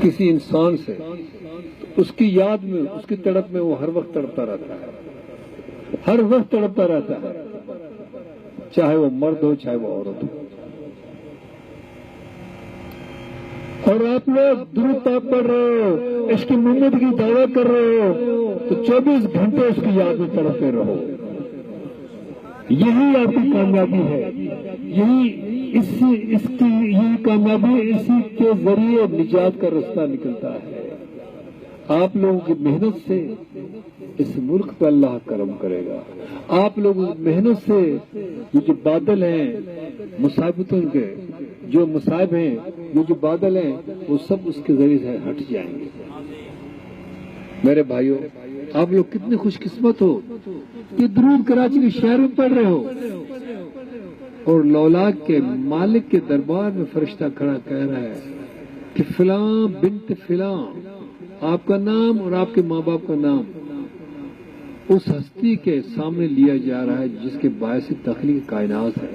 کسی انسان سے اس کی یاد میں، اس کی تڑپ میں وہ ہر وقت تڑپتا رہتا ہے، ہر وقت تڑپتا رہتا ہے، چاہے وہ مرد ہو چاہے وہ عورت ہو۔ اور آپ لوگ درود پاک پڑھ رہے ہو، عشق محمد کی دعوت کر رہے ہو، تو 24 گھنٹے اس کی یاد میں تڑپتے رہو۔ یہی آپ کی کامیابی ہے، یہی کامیابی، اسی کے ذریعے نجات کا راستہ نکلتا ہے۔ آپ لوگوں کی محنت سے اس ملک پہ اللہ کرم کرے گا۔ آپ لوگوں کی محنت سے یہ جو بادل ہیں مصیبتوں کے، جو مصائب ہیں، یہ جو بادل ہیں، وہ سب اس کے ذریعے سے ہٹ جائیں گے۔ میرے بھائیوں، آپ لوگ کتنے خوش قسمت ہو کہ درود کراچی کے شہر میں پڑھ رہے ہو، اور لولاک کے مالک کے دربار میں فرشتہ کھڑا کہہ رہا ہے کہ فلاں بنت فلاں، آپ کا نام اور آپ کے ماں باپ کا نام اس ہستی کے سامنے لیا جا رہا ہے جس کے باعث تخلیق کائنات ہے۔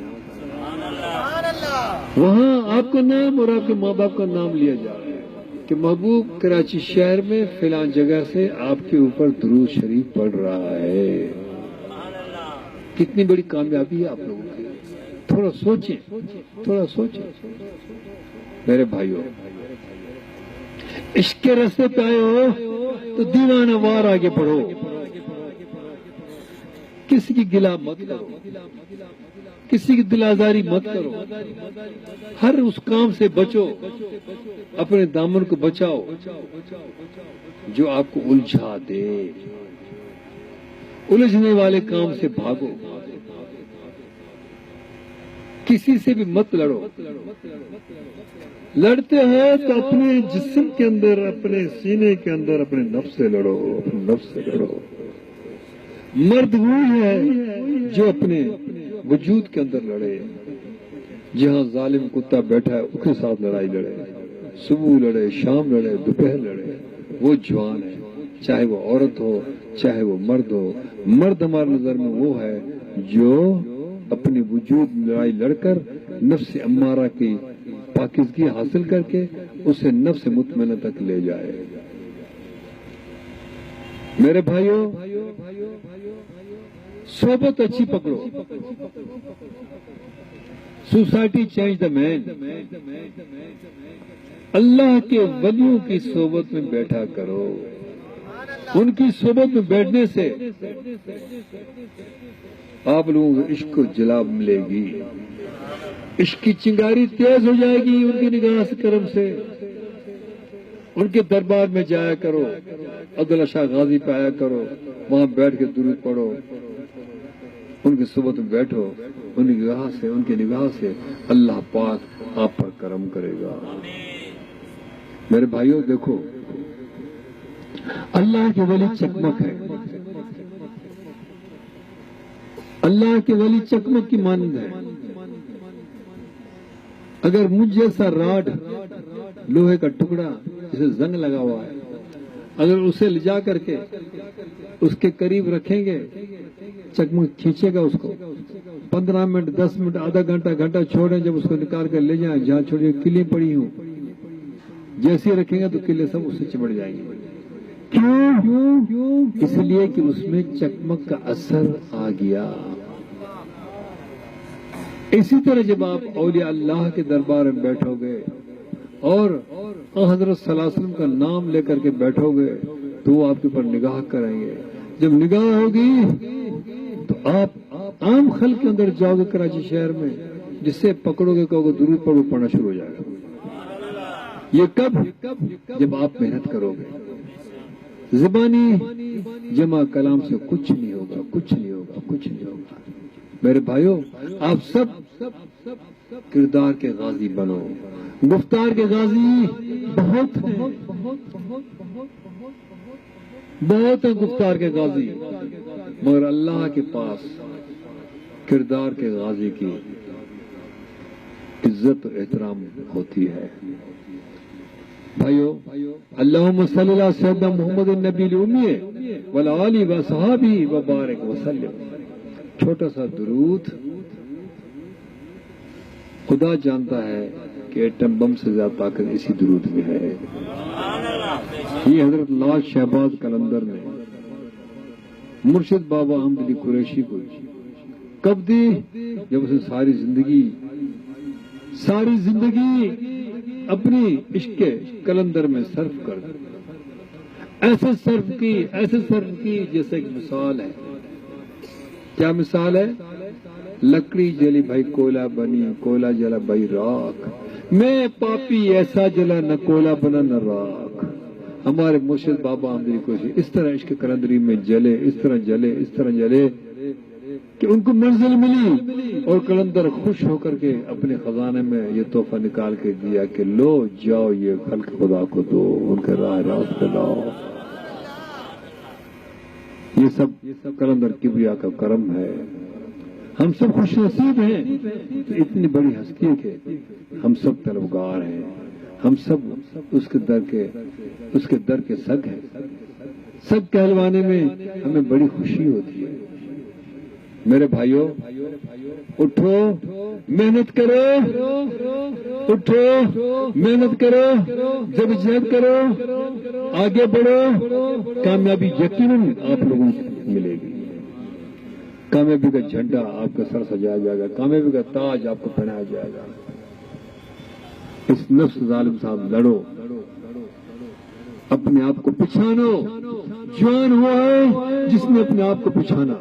وہاں آپ کا نام اور آپ کے ماں باپ کا نام لیا جا رہا ہے کہ محبوب کراچی شہر میں فلاں جگہ سے آپ کے اوپر درود شریف پڑھ رہا ہے۔ کتنی بڑی کامیابی ہے آپ لوگوں کی۔ تھوڑا سوچیں، تھوڑا سوچیں میرے بھائیوں، عشق کے راستے پہ آئے ہو تو دیوانہ وار آگے بڑھو، کسی کی گلا مت کرو، کسی کی دل آزاری مت کرو، ہر اس کام سے بچو، اپنے دامن کو بچاؤ جو آپ کو الجھا دے، الجھنے والے کام سے بھاگو، کسی سے بھی مت لڑو۔ لڑتے ہو تو اپنے جسم کے اندر، اپنے سینے کے اندر اپنے نفس سے لڑو، اپنے نفس سے لڑو۔ مرد وہ ہے جو اپنے وجود کے اندر لڑے، جہاں ظالم کتا بیٹھا ہے اس کے ساتھ لڑائی لڑے، صبح لڑے، شام لڑے، دوپہر لڑے، وہ جوان ہے، چاہے وہ عورت ہو چاہے وہ مرد ہو۔ مرد ہماری نظر میں وہ ہے جو اپنے وجود لڑائی لڑ کر نفس امارہ کی پاکیزگی حاصل کر کے اسے نفس مطمئنہ تک لے جائے۔ میرے بھائیوں، صحبت اچھی پکڑو۔ سوسائٹی چینج دا مین۔ اللہ کے ولیوں کی صحبت میں بیٹھا کرو، ان کی صحبت میں بیٹھنے سے آپ لوگوں کو عشق کو جلا ملے گی، عشق کی چنگاری تیز ہو جائے گی ان کی نگاہ سے، کرم سے۔ ان کے دربار میں جایا کرو، عبداللہ شاہ غازی پہ آیا کرو، وہاں بیٹھ کے درود پڑھو، ان کی صحبت میں بیٹھو، ان کی نگاہ سے اللہ پاک آپ پر کرم کرے گا۔ میرے بھائیوں دیکھو، اللہ کے ولی چکمک ہے، اللہ کے ولی چکمک کی مانند ہے۔ اگر مجھ جیسا راڈ، لوہے کا ٹکڑا جسے زنگ لگا ہوا ہے، اگر اسے لے جا کر کے اس کے قریب رکھیں گے، چکمک کھینچے گا اس کو 15 منٹ 10 منٹ آدھا گھنٹہ گھنٹہ چھوڑیں، جب اس کو نکال کر لے جائیں جہاں چھوڑے کلیں پڑی ہوں، جیسے ہی رکھیں گے تو کلے سب اس سے چمٹ جائیں گے۔ کیوں؟ اس لیے کہ اس میں چکمک کا اثر آ گیا۔ اسی طرح جب آپ اولیاء اللہ کے دربار میں بیٹھو گے اور حضرت صلی اللہ علیہ وسلم کا نام لے کر کے بیٹھو گے تو وہ آپ کے اوپر نگاہ کریں گے۔ جب نگاہ ہوگی تو آپ عام خلق کے اندر جاؤ گے کراچی شہر میں، جس سے پکڑو گے کہو گے درود پڑھو، پڑھنا شروع ہو جائے گا۔ یہ کب؟ جب آپ محنت کرو گے۔ زبانی جمع کلام سے کچھ نہیں ہوگا، کچھ نہیں ہوگا، کچھ نہیں ہوگا۔ میرے بھائیوں، آپ سب کردار کے غازی بنو، گفتار کے غازی بہت ہیں، بہت ہیں گفتار کے غازی، مگر اللہ کے پاس کردار کے غازی کی عزت و احترام ہوتی ہے۔ بھائیو، اللہم صلی اللہ سیدنا محمد النبی الامی وعلی آلہ وصحبہ وبارک وسلم۔ چھوٹا سا درود، خدا جانتا ہے کہ ایٹم بم سے زیادہ طاقت اسی درود میں ہے۔ یہ حضرت لاج شہباز قلندر نے مرشد بابا احمد علی قریشی کو کب دی؟ جب اسے ساری زندگی اپنی عشق قلندر میں صرف کر دی، ایسے صرف کی جیسے ایک مثال ہے۔ کیا مثال ہے؟ لکڑی جلی بھائی کوئلہ بنی، کوئلہ جلا بھائی راکھ، میں پاپی ایسا جلا نہ کوئلہ بنا نہ راکھ۔ ہمارے مرشد بابا احمد علی قریشی اس طرح عشق قلندری میں جلے، اس طرح جلے کہ ان کو منزل ملی، اور قلندر خوش ہو کر کے اپنے خزانے میں یہ تحفہ نکال کے دیا کہ لو جاؤ یہ خلق خدا کو دو، ان کے راہ راست پہ لاؤ۔ یہ سب قلندر کبریا کا کرم ہے۔ ہم سب خوش نصیب ہیں تو اتنی بڑی ہستی کے ہم سب طلبگار ہیں، ہم سب اس کے در کے سگ ہیں۔ سگ کہلوانے میں ہمیں بڑی خوشی ہوتی ہے۔ میرے بھائیوں، اٹھو محنت کرو، جدوجہد کرو، آگے بڑھو، کامیابی یقیناً آپ لوگوں کو ملے گی۔ کامیابی کا جھنڈا آپ کا سر سجایا جائے گا، کامیابی کا تاج آپ کو پہنایا جائے گا۔ اس نفس ظالم صاحب لڑو، اپنے آپ کو پچھانو۔ جوان ہوا ہے جس نے اپنے آپ کو پچھانا،